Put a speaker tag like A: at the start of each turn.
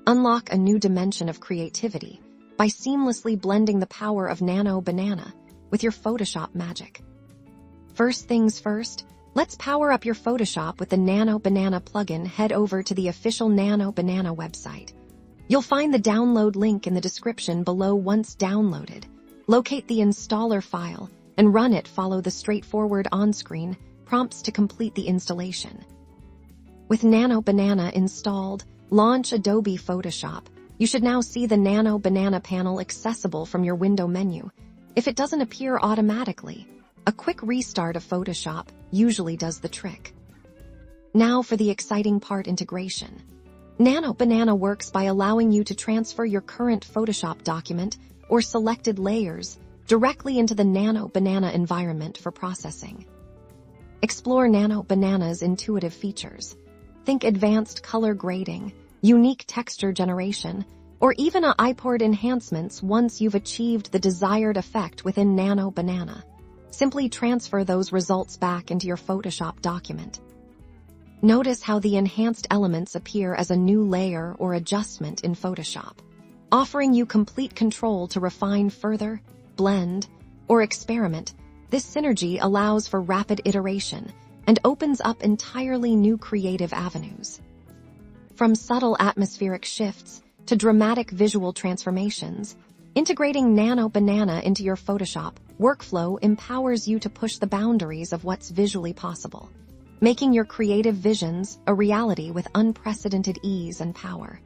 A: Unlock a new dimension of creativity by seamlessly blending the power of Nano Banana with your Photoshop magic. First things first, let's power up your Photoshop with the Nano Banana plugin. Head over to the official Nano Banana website. You'll find the download link in the description below. Once downloaded, locate the installer file and run it. Follow the straightforward on-screen prompts to complete the installation. With Nano Banana installed, launch Adobe Photoshop. You should now see the Nano Banana panel accessible from your window menu. If it doesn't appear automatically, a quick restart of Photoshop usually does the trick. Now for the exciting part: integration. Nano Banana works by allowing you to transfer your current Photoshop document or selected layers directly into the Nano Banana environment for processing. Explore Nano Banana's intuitive features. Think advanced color grading, unique texture generation, or even iPort enhancements. Once you've achieved the desired effect within Nano Banana, simply transfer those results back into your Photoshop document. Notice how the enhanced elements appear as a new layer or adjustment in Photoshop, offering you complete control to refine further, blend, or experiment. This synergy allows for rapid iteration and opens up entirely new creative avenues. From subtle atmospheric shifts to dramatic visual transformations, integrating Nano Banana into your Photoshop workflow empowers you to push the boundaries of what's visually possible, making your creative visions a reality with unprecedented ease and power.